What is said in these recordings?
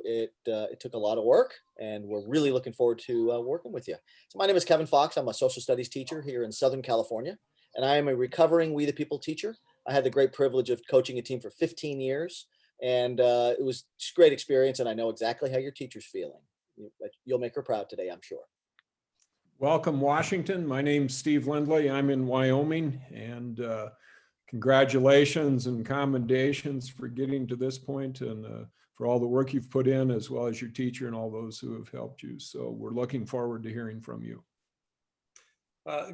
it took a lot of work, and we're really looking forward to working with you. So my name is Kevin Fox. I'm a social studies teacher here in Southern California, and I am a recovering We the People teacher. I had the great privilege of coaching a team for 15 years, and it was just a great experience, and I know exactly how your teacher's feeling. You'll make her proud today, I'm sure. Welcome, Washington. My name's Steve Lindley. I'm in Wyoming, and congratulations and commendations for getting to this point, and for all the work you've put in, as well as your teacher and all those who have helped you. So we're looking forward to hearing from you.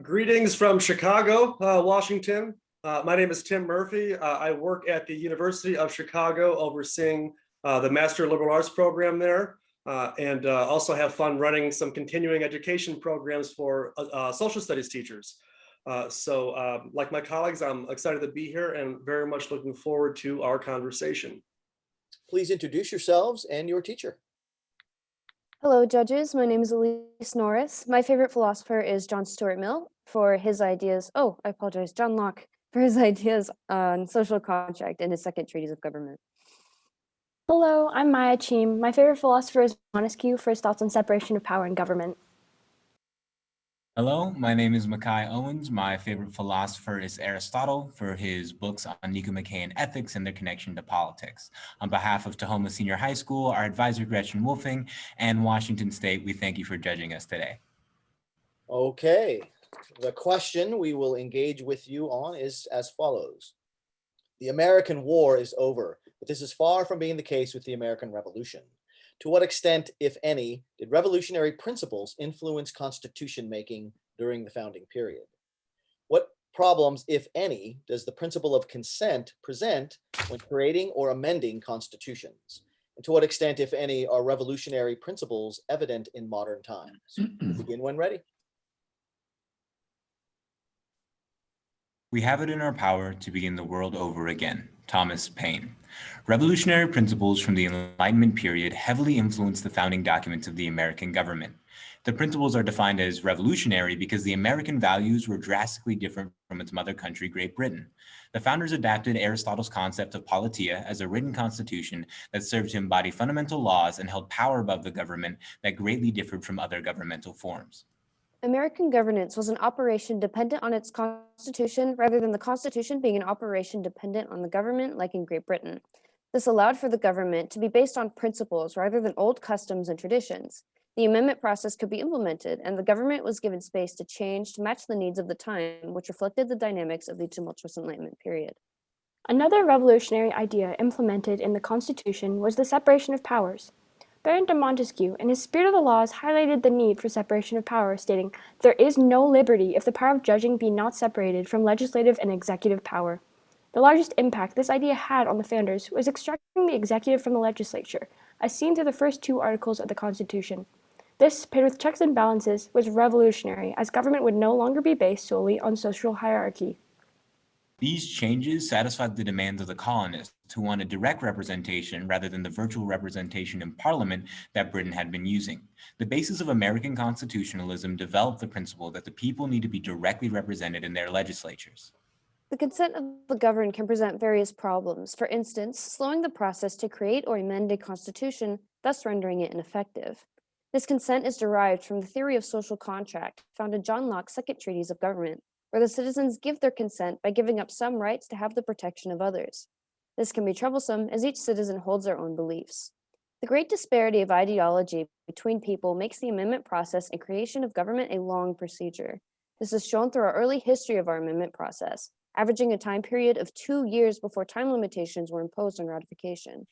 Greetings from Chicago, Washington. My name is Tim Murphy. I work at the University of Chicago, overseeing the Master Liberal Arts program there, and also have fun running some continuing education programs for social studies teachers. So like my colleagues, I'm excited to be here and very much looking forward to our conversation. Please introduce yourselves and your teacher. Hello, judges. My name is Elise Norris. My favorite philosopher is John Stuart Mill for his ideas. Oh, I apologize. John Locke for his ideas on social contract and his second treatise of government. Hello, I'm Maya Cheem. My favorite philosopher is Montesquieu for his thoughts on separation of power and government. Hello, my name is Mackay Owens. My favorite philosopher is Aristotle for his books on Nicomachean ethics and their connection to politics. On behalf of Tahoma Senior High School, our advisor Gretchen Wolfing, and Washington State, we thank you for judging us today. Okay, the question we will engage with you on is as follows. The American War is over, but this is far from being the case with the American Revolution. To what extent, if any, did revolutionary principles influence constitution making during the founding period? What problems, if any, does the principle of consent present when creating or amending constitutions? And to what extent, if any, are revolutionary principles evident in modern times? Begin when ready. We have it in our power to begin the world over again. Thomas Paine. Revolutionary principles from the Enlightenment period heavily influenced the founding documents of the American government. The principles are defined as revolutionary because the American values were drastically different from its mother country, Great Britain. The founders adapted Aristotle's concept of politia as a written constitution that served to embody fundamental laws and held power above the government that greatly differed from other governmental forms. American governance was an operation dependent on its constitution rather than the constitution being an operation dependent on the government like in Great Britain. This allowed for the government to be based on principles rather than old customs and traditions. The amendment process could be implemented, and the government was given space to change to match the needs of the time, which reflected the dynamics of the tumultuous Enlightenment period. Another revolutionary idea implemented in the Constitution was the separation of powers. Baron de Montesquieu, in his Spirit of the Laws, highlighted the need for separation of power, stating, "There is no liberty if the power of judging be not separated from legislative and executive power." The largest impact this idea had on the founders was extracting the executive from the legislature, as seen through the first two articles of the Constitution. This, paired with checks and balances, was revolutionary, as government would no longer be based solely on social hierarchy. These changes satisfied the demands of the colonists, who wanted direct representation rather than the virtual representation in Parliament that Britain had been using. The basis of American constitutionalism developed the principle that the people need to be directly represented in their legislatures. The consent of the governed can present various problems. For instance, slowing the process to create or amend a constitution, thus rendering it ineffective. This consent is derived from the theory of social contract, found in John Locke's second treatise of government, where the citizens give their consent by giving up some rights to have the protection of others. This can be troublesome as each citizen holds their own beliefs. The great disparity of ideology between people makes the amendment process and creation of government a long procedure. This is shown through our early history of our amendment process, averaging a time period of 2 years before time limitations were imposed on ratification.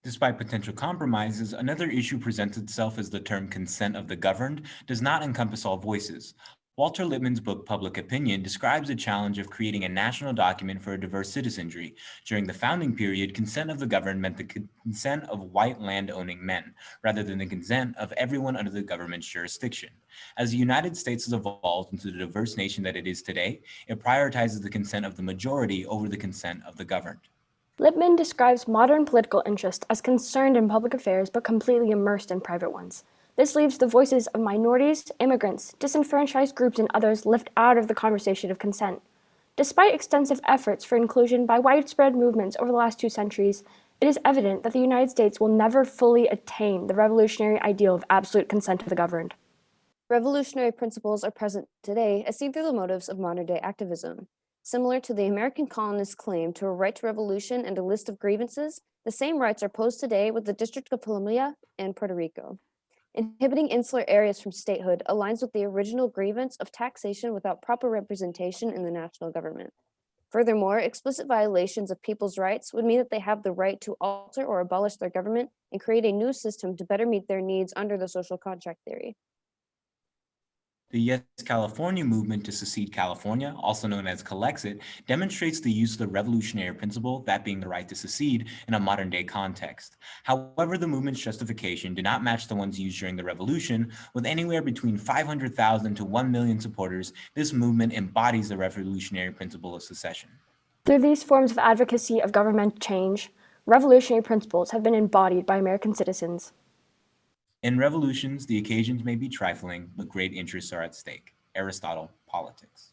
Despite potential compromises, another issue presents itself as the term consent of the governed does not encompass all voices. Walter Lippmann's book Public Opinion describes the challenge of creating a national document for a diverse citizenry. During the founding period, consent of the governed meant the consent of white land-owning men, rather than the consent of everyone under the government's jurisdiction. As the United States has evolved into the diverse nation that it is today, it prioritizes the consent of the majority over the consent of the governed. Lippmann describes modern political interest as concerned in public affairs but completely immersed in private ones. This leaves the voices of minorities, immigrants, disenfranchised groups, and others left out of the conversation of consent. Despite extensive efforts for inclusion by widespread movements over the last 2 centuries, it is evident that the United States will never fully attain the revolutionary ideal of absolute consent of the governed. Revolutionary principles are present today as seen through the motives of modern-day activism. Similar to the American colonists' claim to a right to revolution and a list of grievances, the same rights are posed today with the District of Columbia and Puerto Rico. Inhibiting insular areas from statehood aligns with the original grievance of taxation without proper representation in the national government. Furthermore, explicit violations of people's rights would mean that they have the right to alter or abolish their government and create a new system to better meet their needs under the social contract theory. The Yes California movement to secede California, also known as Calexit, demonstrates the use of the revolutionary principle, that being the right to secede, in a modern-day context. However, the movement's justification did not match the ones used during the revolution. With anywhere between 500,000 to 1 million supporters, this movement embodies the revolutionary principle of secession. Through these forms of advocacy of government change, revolutionary principles have been embodied by American citizens. In revolutions, the occasions may be trifling, but great interests are at stake. Aristotle, Politics.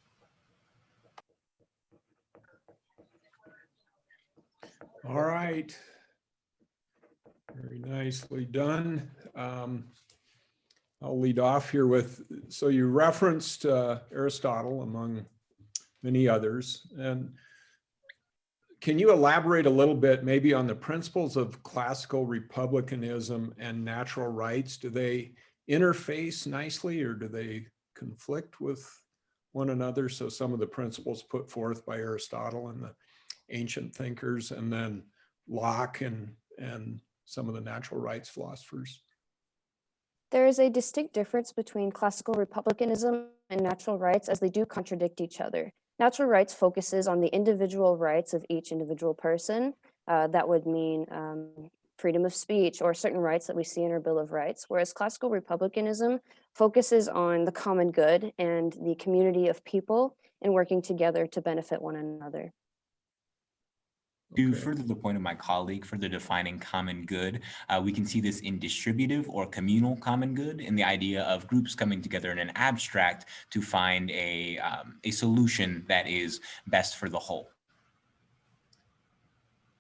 All right. Very nicely done. I'll lead off here with, so you referenced Aristotle among many others. And can you elaborate a little bit maybe on the principles of classical republicanism and natural rights? Do they interface nicely or do they conflict with one another? So some of the principles put forth by Aristotle and the ancient thinkers, and then Locke and some of the natural rights philosophers. There is a distinct difference between classical republicanism and natural rights, as they do contradict each other. Natural rights focuses on the individual rights of each individual person. That would mean freedom of speech or certain rights that we see in our Bill of Rights, whereas classical republicanism focuses on the common good and the community of people and working together to benefit one another. To further the point of my colleague, further defining common good, we can see this in distributive or communal common good, in the idea of groups coming together in an abstract to find a solution that is best for the whole.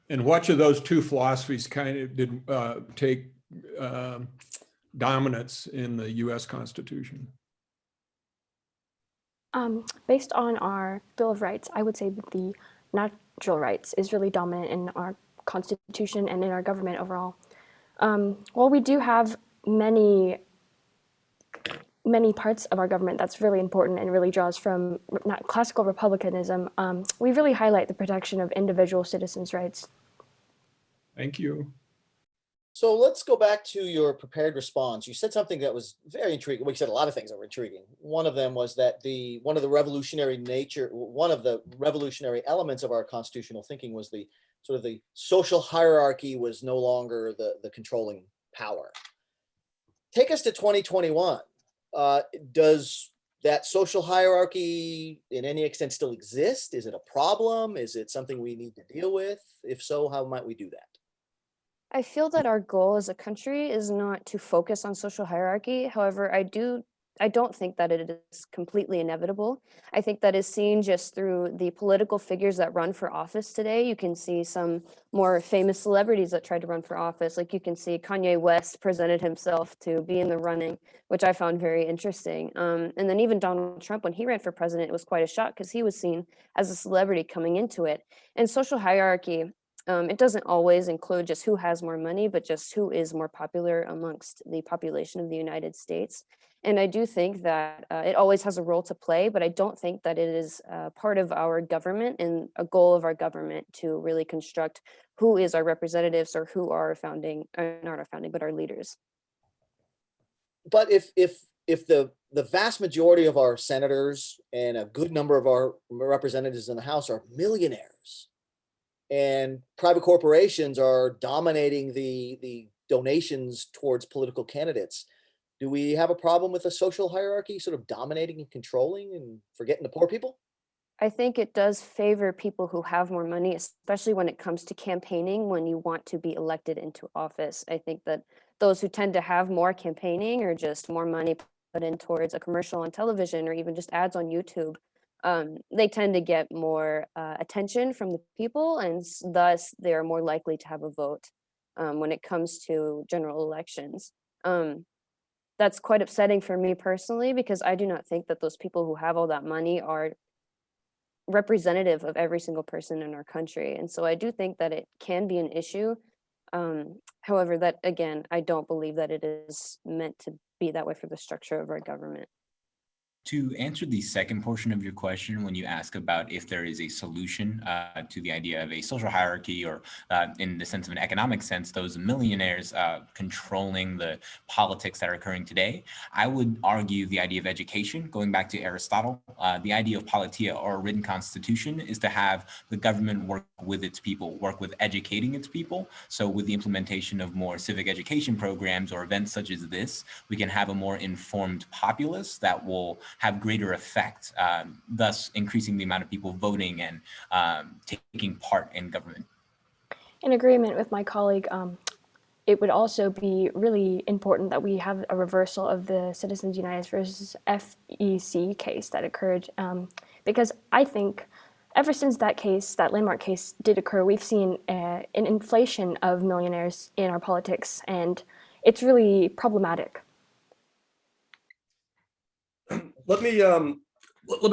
And which of those two philosophies kind of did take dominance in the US Constitution? Based on our Bill of Rights, I would say that the natural rights is really dominant in our Constitution and in our government overall. While we do have many parts of our government that's really important and really draws from classical republicanism, we really highlight the protection of individual citizens' rights. Thank you. So let's go back to your prepared response. You said something that was very intriguing. Well, you said a lot of things that were intriguing. One of them was that one of the revolutionary elements of our constitutional thinking was the sort of the social hierarchy was no longer the controlling power. Take us to 2021. Does that social hierarchy in any extent still exist? Is it a problem? Is it something we need to deal with? If so, how might we do that? I feel that our goal as a country is not to focus on social hierarchy. However, I don't think that it is completely inevitable. I think that is seen just through the political figures that run for office today. You can see some more famous celebrities that tried to run for office. Like you can see Kanye West presented himself to be in the running, which I found very interesting. And then even Donald Trump, when he ran for president, it was quite a shock because he was seen as a celebrity coming into it. And social hierarchy, it doesn't always include just who has more money, but just who is more popular amongst the population of the United States. And I do think that it always has a role to play, but I don't think that it is part of our government and a goal of our government to really construct who is our representatives or who are not our founding, but our leaders. But if the vast majority of our senators and a good number of our representatives in the House are millionaires, and private corporations are dominating the donations towards political candidates, do we have a problem with a social hierarchy sort of dominating and controlling and forgetting the poor people? I think it does favor people who have more money, especially when it comes to campaigning, when you want to be elected into office. I think that those who tend to have more campaigning or just more money put in towards a commercial on television or even just ads on YouTube, they tend to get more attention from the people, and thus they are more likely to have a vote when it comes to general elections. That's quite upsetting for me personally, because I do not think that those people who have all that money are representative of every single person in our country. And so I do think that it can be an issue. However, that again, I don't believe that it is meant to be that way for the structure of our government. To answer the second portion of your question, when you ask about if there is a solution to the idea of a social hierarchy, or in the sense of an economic sense, those millionaires controlling the politics that are occurring today, I would argue the idea of education, going back to Aristotle, the idea of politia, or a written constitution, is to have the government work with its people, work with educating its people. So with the implementation of more civic education programs or events such as this, we can have a more informed populace that will have greater effect, thus increasing the amount of people voting and taking part in government. In agreement with my colleague, it would also be really important that we have a reversal of the Citizens United versus FEC case that occurred, because I think ever since that case, that landmark case did occur, we've seen an inflation of millionaires in our politics, and it's really problematic. Let me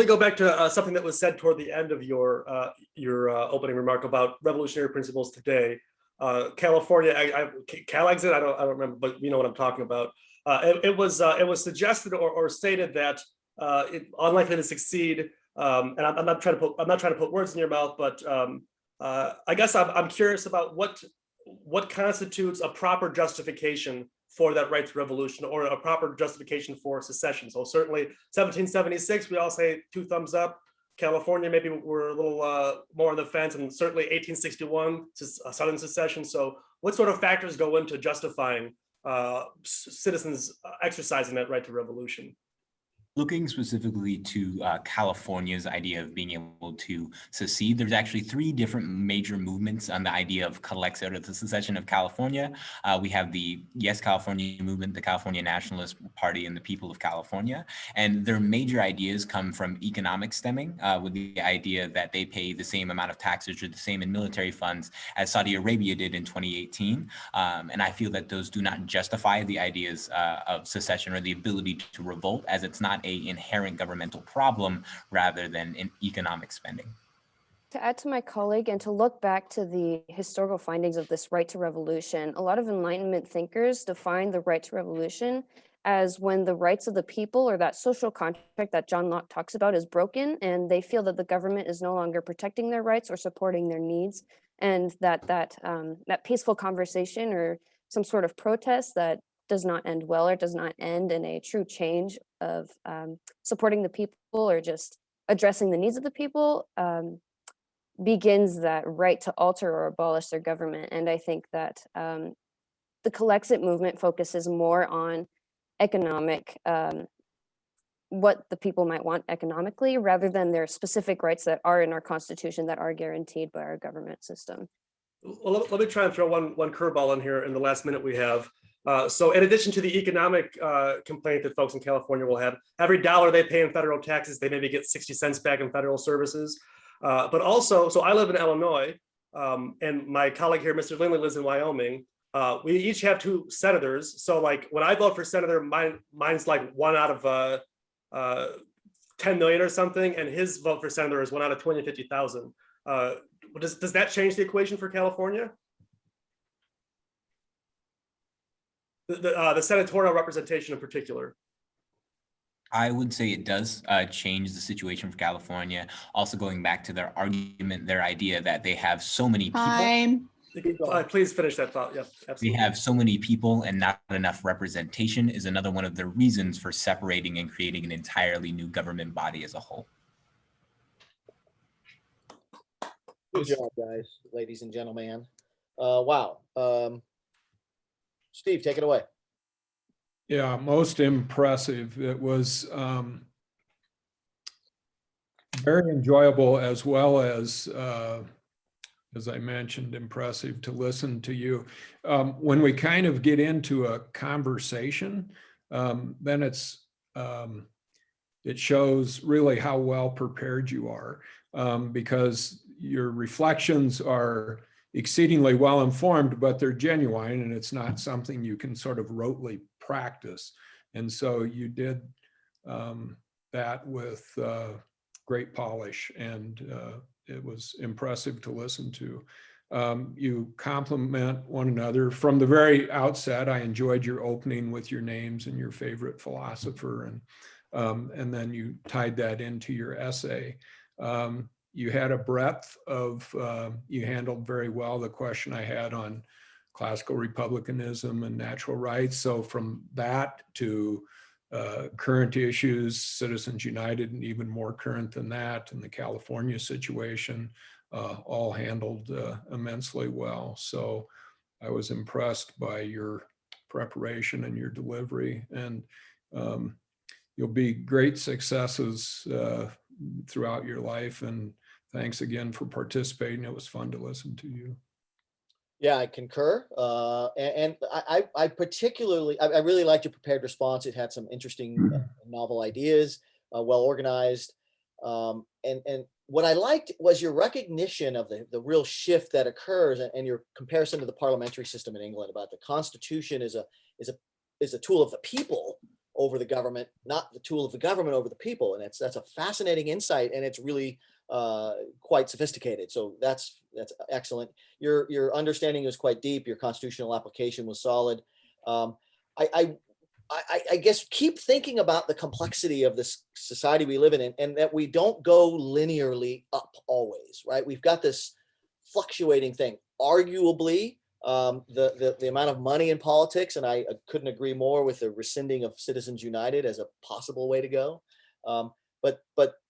go back to something that was said toward the end of your opening remark about revolutionary principles today. California, CalExit, I don't remember, but you know what I'm talking about. It was suggested or stated that it's unlikely to succeed. And I'm not trying to put words in your mouth, but I guess I'm curious about what constitutes a proper justification for that right to revolution, or a proper justification for secession. So certainly 1776, we all say 2 thumbs up. California, maybe we're a little more on the fence, and certainly 1861, Southern secession. So what sort of factors go into justifying citizens exercising that right to revolution? Looking specifically to California's idea of being able to secede, there's actually 3 different major movements on the idea of Calexit, or the secession of California. We have the Yes California movement, the California Nationalist Party, and the People of California. And their major ideas come from economic stemming, with the idea that they pay the same amount of taxes or the same in military funds as Saudi Arabia did in 2018. And I feel that those do not justify the ideas of secession or the ability to revolt, as it's not an inherent governmental problem rather than in economic spending. To add to my colleague and to look back to the historical findings of this right to revolution, a lot of Enlightenment thinkers define the right to revolution as when the rights of the people, or that social contract that John Locke talks about, is broken, and they feel that the government is no longer protecting their rights or supporting their needs, and that peaceful conversation or some sort of protest that does not end well, or does not end in a true change of supporting the people or just addressing the needs of the people, begins that right to alter or abolish their government. And I think that the Calexit movement focuses more on economic, what the people might want economically, rather than their specific rights that are in our Constitution that are guaranteed by our government system. Well, let me try and throw one curveball in here in the last minute we have. So in addition to the economic complaint that folks in California will have, every dollar they pay in federal taxes, they maybe get 60 cents back in federal services. But also, so I live in Illinois, and my colleague here, Mr. Lindley, lives in Wyoming. We each have 2 senators. So like when I vote for senator, mine's like 1 out of 10 million or something, and his vote for senator is 1 out of 250,000. Does that change the equation for California? The senatorial representation in particular. I would say it does change the situation for California. Also, going back to their argument, their idea that they have so many people. Time. Please finish that thought. Yeah, absolutely. They have so many people and not enough representation is another one of the reasons for separating and creating an entirely new government body as a whole. Good job, guys, ladies and gentlemen. Wow. Steve, take it away. Yeah, most impressive. It was very enjoyable, as well as I mentioned, impressive to listen to you. When we kind of get into a conversation, then it's it shows really how well prepared you are, because your reflections are exceedingly well informed, but they're genuine, and it's not something you can sort of rotely practice. And so you did that with great polish, and it was impressive to listen to. You complement one another. From the very outset, I enjoyed your opening with your names and your favorite philosopher, and then you tied that into your essay. You had a breadth of, you handled very well the question I had on classical republicanism and natural rights. So from that to current issues, Citizens United, and even more current than that, and the California situation, all handled immensely well. So I was impressed by your preparation and your delivery, and you'll be great successes throughout your life. And thanks again for participating. It was fun to listen to you. Yeah, I concur. And I particularly, I really liked your prepared response. It had some interesting, novel ideas, well organized. And what I liked was your recognition of the real shift that occurs, and your comparison to the parliamentary system in England, about the Constitution is a tool of the people over the government, not the tool of the government over the people. And that's a fascinating insight, and it's really quite sophisticated. So that's excellent. Your understanding was quite deep. Your constitutional application was solid. I guess keep thinking about the complexity of this society we live in, and that we don't go linearly up always, right? We've got this fluctuating thing. Arguably, the amount of money in politics, and I couldn't agree more with the rescinding of Citizens United as a possible way to go. But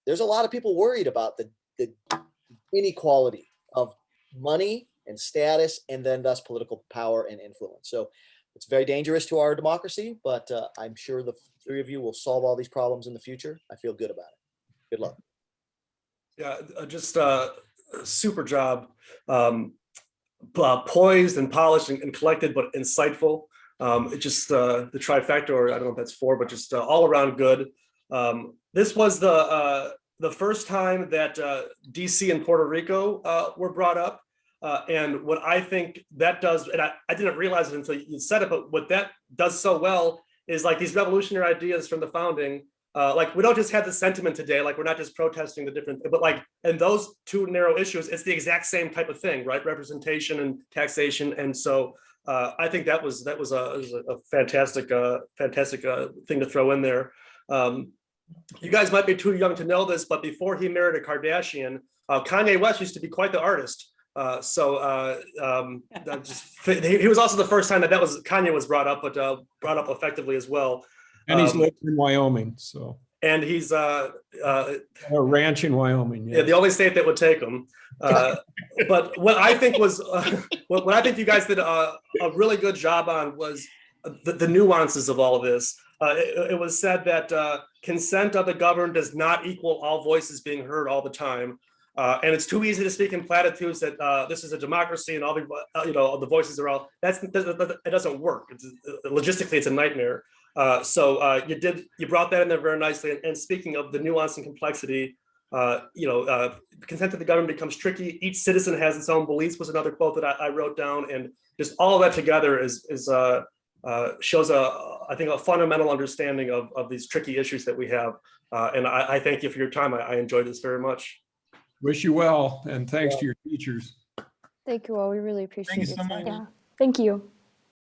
there's a lot of people worried about the inequality of money and status, and then thus political power and influence. So it's very dangerous to our democracy, but I'm sure the three of you will solve all these problems in the future. I feel good about it. Good luck. Yeah, just super job. Poised and polished and collected, but insightful. It just the trifecta, or I don't know if that's four, but just all around good. This was the first time that DC and Puerto Rico were brought up. And what I think that does, and I didn't realize it until you said it, but what that does so well is, like, these revolutionary ideas from the founding, like, we don't just have the sentiment today, like, we're not just protesting the different, but like, and those two narrow issues, it's the exact same type of thing, right? Representation and taxation. And so I think that was a fantastic thing to throw in there. You guys might be too young to know this, but before he married a Kardashian, Kanye West used to be quite the artist. He was also the first time that Kanye was brought up, but brought up effectively as well. And he's lived in Wyoming, so. And he's a ranch in Wyoming. Yes. Yeah, the only state that would take him. But what I think was, what I think you guys did a really good job on was the nuances of all of this. It was said that consent of the governed does not equal all voices being heard all the time. And it's too easy to speak in platitudes that this is a democracy and all the voices are all. It doesn't work. Logistically, it's a nightmare. So you brought that in there very nicely. And speaking of the nuance and complexity, consent of the government becomes tricky. Each citizen has its own beliefs was another quote that I wrote down, and just all of that together shows I think a fundamental understanding of these tricky issues that we have. And I thank you for your time. I enjoyed this very much. Wish you well, and thanks to your teachers. Thank you all. We really appreciate Thank you your so time. much. Yeah. Thank you.